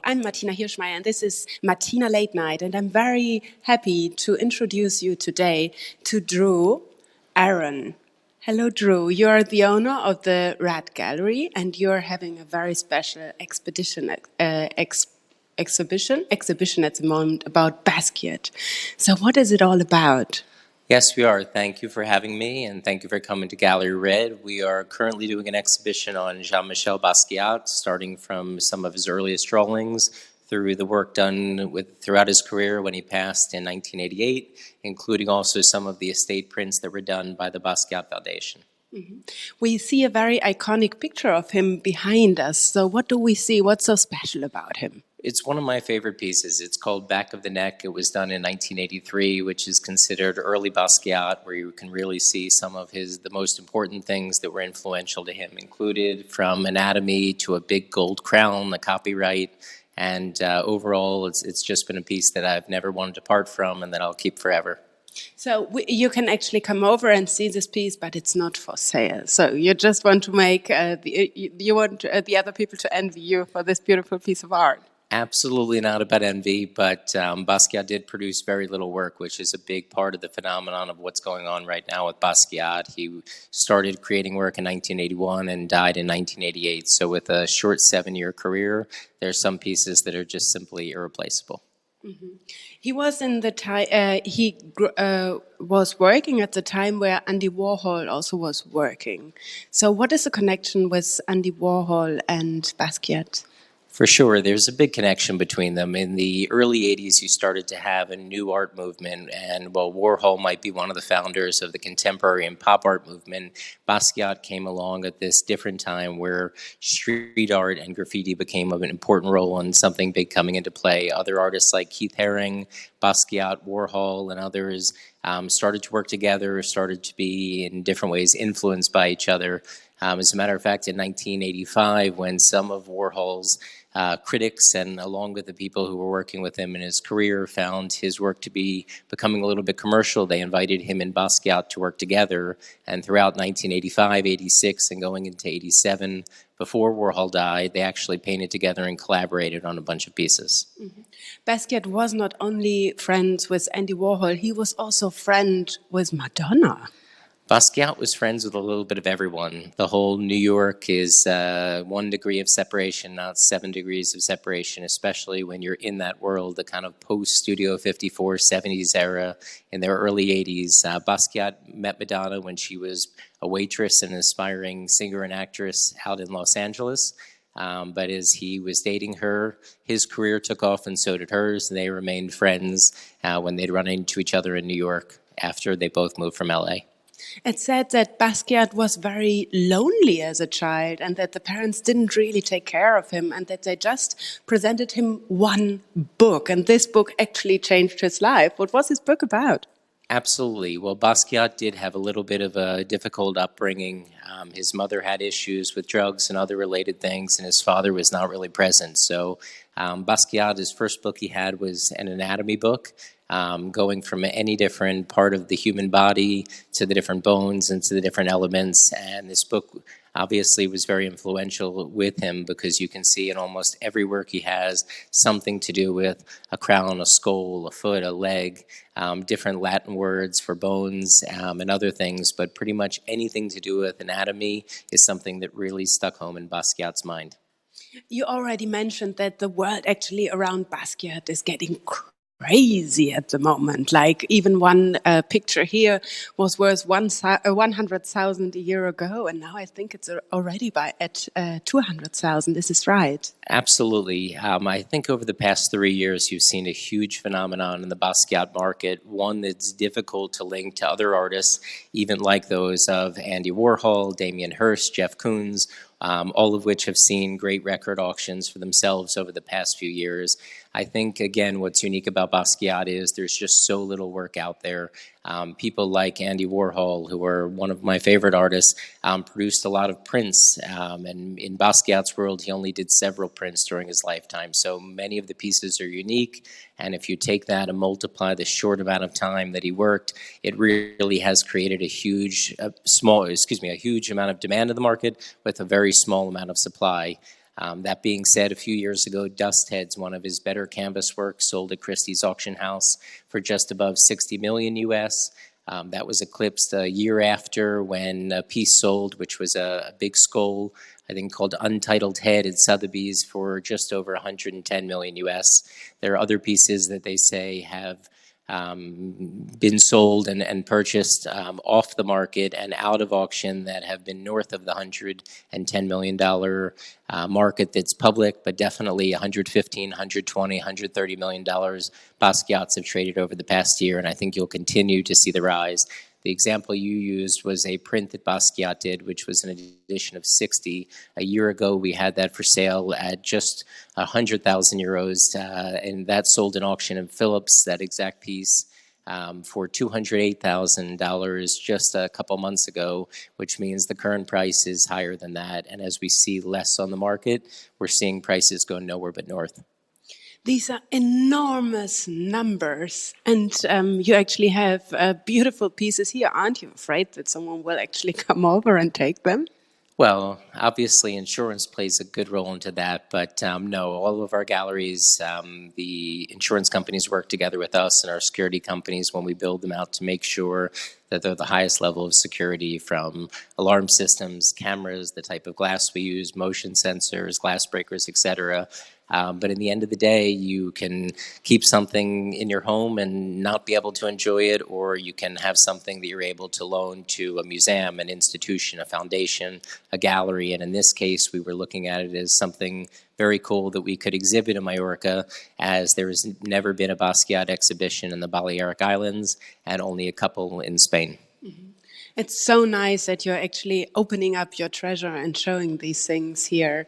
I'm Martina Hirschmeier, and this is Martina Late Night, and I'm very happy to introduce you today to Drew Aaron. Hello, Drew. You're the owner of the Rat Gallery, and you're having a very special exhibition at the moment about Basquiat. So what is it all about? Yes, we are. Thank you for having me, and thank you for coming to Gallery Red. We are currently doing an exhibition on Jean-Michel Basquiat, starting from some of his earliest drawings through the work done throughout his career when he passed in 1988, including also some of the estate prints that were done by the Basquiat Foundation. Mm-hmm. We see a very iconic picture of him behind us. So what do we see? What's so special about him? It's one of my favorite pieces. It's called Back of the Neck. It was done in 1983, which is considered early Basquiat, where you can really see some of the most important things that were influential to him, included from anatomy to a big gold crown, the copyright, and overall, it's just been a piece that I've never wanted to part from and that I'll keep forever. So you can actually come over and see this piece, but it's not for sale. So you just want to make you want the other people to envy you for this beautiful piece of art. Absolutely not about envy, but Basquiat did produce very little work, which is a big part of the phenomenon of what's going on right now with Basquiat. He started creating work in 1981 and died in 1988. So with a short 7-year career, there are some pieces that are just simply irreplaceable. Mm-hmm. He was in the was working at the time where Andy Warhol also was working. So what is the connection with Andy Warhol and Basquiat? For sure, there's a big connection between them. In the early 80s, you started to have a new art movement, and while Warhol might be one of the founders of the contemporary and pop art movement, Basquiat came along at this different time where street art and graffiti became an important role and something big coming into play. Other artists like Keith Haring, Basquiat, Warhol, and others started to work together, started to be in different ways influenced by each other. As a matter of fact, in 1985, when some of Warhol's critics and along with the people who were working with him in his career found his work to be becoming a little bit commercial, they invited him and Basquiat to work together. And throughout 1985, 86, and going into 87, before Warhol died, they actually painted together and collaborated on a bunch of pieces. Mm-hmm. Basquiat was not only friends with Andy Warhol, he was also friend with Madonna. Basquiat was friends with a little bit of everyone. The whole New York is 1 degree of separation, not 7 degrees of separation, especially when you're in that world, the kind of post-Studio 54, 70s era in their early 80s. Basquiat met Madonna when she was a waitress and an aspiring singer and actress out in Los Angeles. But as he was dating her, his career took off and so did hers. And they remained friends when they'd run into each other in New York after they both moved from LA. It's said that Basquiat was very lonely as a child and that the parents didn't really take care of him and that they just presented him one book. And this book actually changed his life. What was his book about? Absolutely. Well, Basquiat did have a little bit of a difficult upbringing. His mother had issues with drugs and other related things, and his father was not really present. So Basquiat, his first book he had was an anatomy book, going from any different part of the human body to the different bones and to the different elements. And this book obviously was very influential with him because you can see in almost every work he has something to do with a crown, a skull, a foot, a leg, different Latin words for bones and other things, but pretty much anything to do with anatomy is something that really stuck home in Basquiat's mind. You already mentioned that the world actually around Basquiat is getting crazy at the moment. Like even one picture here was worth 100,000 a year ago, and now I think it's already at 200,000. This is right. Absolutely. I think over the past 3 years, you've seen a huge phenomenon in the Basquiat market, one that's difficult to link to other artists, even like those of Andy Warhol, Damien Hirst, Jeff Koons, all of which have seen great record auctions for themselves over the past few years. I think, again, what's unique about Basquiat is there's just so little work out there. People like Andy Warhol, who are one of my favorite artists, produced a lot of prints. And in Basquiat's world, he only did several prints during his lifetime. So many of the pieces are unique. And if you take that and multiply the short amount of time that he worked, it really has created a huge amount of demand in the market with a very small amount of supply. That being said, a few years ago, Dust Heads, one of his better canvas works, sold at Christie's auction house for just above 60 million US. That was eclipsed a year after when a piece sold, which was a big skull, I think called Untitled Head at Sotheby's, for just over 110 million US. There are other pieces that they say have been sold and purchased off the market and out of auction that have been north of the $110 million market that's public, but definitely $115, $120, $130 million Basquiats have traded over the past year, and I think you'll continue to see the rise. The example you used was a print that Basquiat did, which was an edition of 60. A year ago, we had that for sale at just 100,000 euros, and that sold in auction in Phillips, that exact piece, for $208,000 just a couple months ago, which means the current price is higher than that. And as we see less on the market, we're seeing prices go nowhere but north. These are enormous numbers, and you actually have beautiful pieces here. Aren't you afraid that someone will actually come over and take them? Well, obviously insurance plays a good role into that, but no, all of our galleries, the insurance companies work together with us and our security companies when we build them out to make sure that they're the highest level of security, from alarm systems, cameras, the type of glass we use, motion sensors, glass breakers, etc. But in the end of the day, you can keep something in your home and not be able to enjoy it, or you can have something that you're able to loan to a museum, an institution, a foundation, a gallery. And in this case, we were looking at it as something very cool that we could exhibit in Mallorca, as there has never been a Basquiat exhibition in the Balearic Islands and only a couple in Spain. Mm-hmm. It's so nice that you're actually opening up your treasure and showing these things here.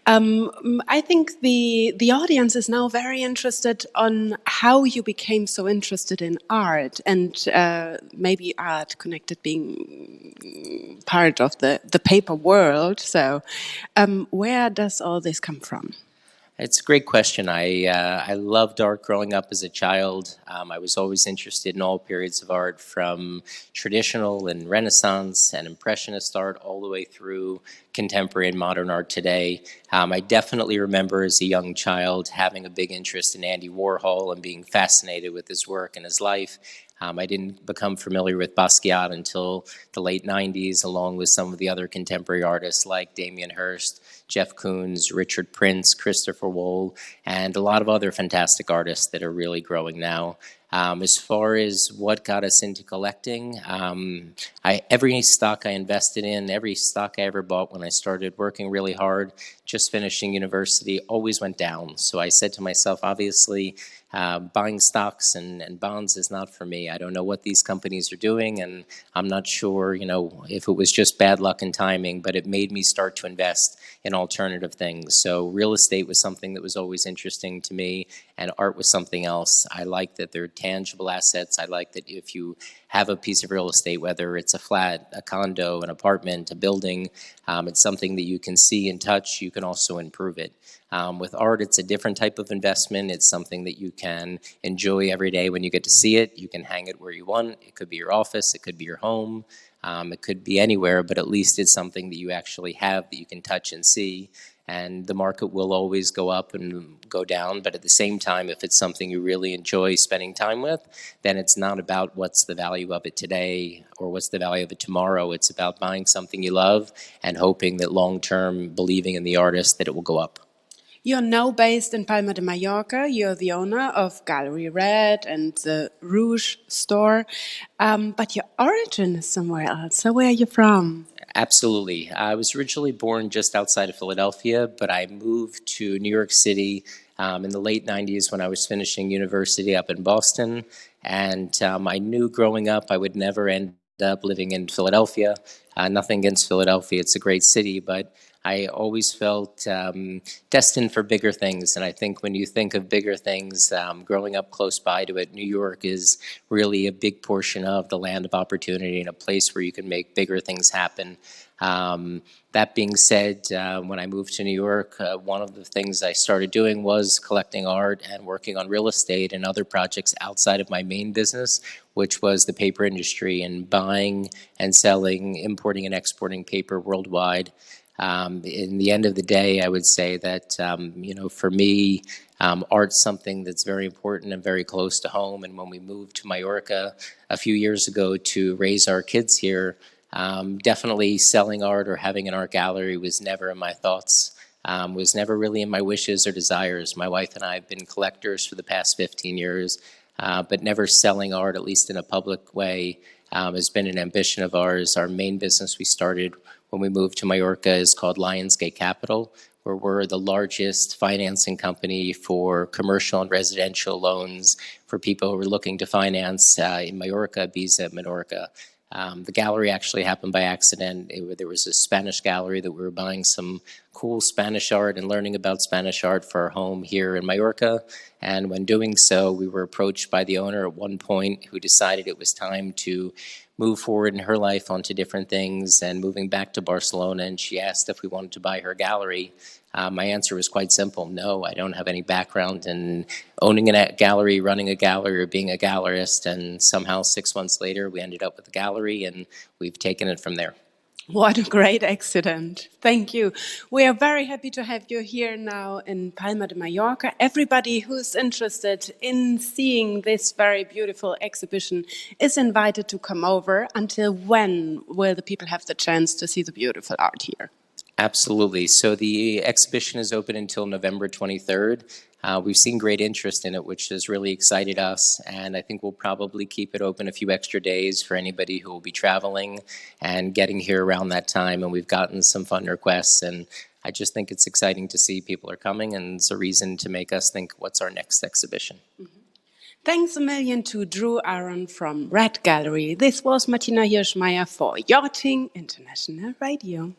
I think the audience is now very interested on how you became so interested in art, and maybe art connected being part of the paper world. So where does all this come from? It's a great question. I loved art growing up as a child. I was always interested in all periods of art, from traditional and Renaissance and Impressionist art all the way through contemporary and modern art today. I definitely remember as a young child having a big interest in Andy Warhol and being fascinated with his work and his life. I didn't become familiar with Basquiat until the late 90s, along with some of the other contemporary artists like Damien Hirst, Jeff Koons, Richard Prince, Christopher Wohl, and a lot of other fantastic artists that are really growing now. As far as what got us into collecting, every stock I invested in, every stock I ever bought when I started working really hard, just finishing university, always went down. So I said to myself, obviously, buying stocks and bonds is not for me. I don't know what these companies are doing, and I'm not sure, if it was just bad luck and timing, but it made me start to invest in alternative things. So real estate was something that was always interesting to me, and art was something else. I like that they're tangible assets. I like that if you have a piece of real estate, whether it's a flat, a condo, an apartment, a building, it's something that you can see and touch. You can also improve it. With art, it's a different type of investment. It's something that you can enjoy every day when you get to see it. You can hang it where you want. It could be your office. It could be your home. It could be anywhere, but at least it's something that you actually have that you can touch and see. And the market will always go up and go down, but at the same time, if it's something you really enjoy spending time with, then it's not about what's the value of it today or what's the value of it tomorrow. It's about buying something you love and hoping that long-term, believing in the artist, that it will go up. You're now based in Palma de Mallorca. You're the owner of Gallery Red and the Rouge store, but your origin is somewhere else. So where are you from? Absolutely. I was originally born just outside of Philadelphia, but I moved to New York City in the late 90s when I was finishing university up in Boston. And I knew growing up I would never end up living in Philadelphia. Nothing against Philadelphia. It's a great city, but I always felt destined for bigger things. And I think when you think of bigger things, growing up close by to it, New York is really a big portion of the land of opportunity and a place where you can make bigger things happen. That being said, when I moved to New York, one of the things I started doing was collecting art and working on real estate and other projects outside of my main business, which was the paper industry, and buying and selling, importing and exporting paper worldwide. In the end of the day, I would say that, for me, art's something that's very important and very close to home. And when we moved to Mallorca a few years ago to raise our kids here, definitely selling art or having an art gallery was never in my thoughts, was never really in my wishes or desires. My wife and I have been collectors for the past 15 years, but never selling art, at least in a public way, has been an ambition of ours. Our main business we started when we moved to Mallorca is called Lionsgate Capital, where we're the largest financing company for commercial and residential loans for people who are looking to finance in Mallorca, Ibiza, Menorca. The gallery actually happened by accident. There was a Spanish gallery that we were buying some cool Spanish art and learning about Spanish art for our home here in Mallorca. And when doing so, we were approached by the owner at one point who decided it was time to move forward in her life onto different things and moving back to Barcelona. And she asked if we wanted to buy her gallery. My answer was quite simple. No, I don't have any background in owning a gallery, running a gallery, or being a gallerist. And somehow 6 months later, we ended up with a gallery, and we've taken it from there. What a great accident. Thank you. We are very happy to have you here now in Palma de Mallorca. Everybody who's interested in seeing this very beautiful exhibition is invited to come over. Until when will the people have the chance to see the beautiful art here? Absolutely. So the exhibition is open until November 23rd. We've seen great interest in it, which has really excited us, and I think we'll probably keep it open a few extra days for anybody who will be traveling and getting here around that time, and we've gotten some fun requests, and I just think it's exciting to see people are coming, and it's a reason to make us think, what's our next exhibition? Mm-hmm. Thanks a million to Drew Aaron from Red Gallery. This was Martina Hirschmeier for Yachting International Radio.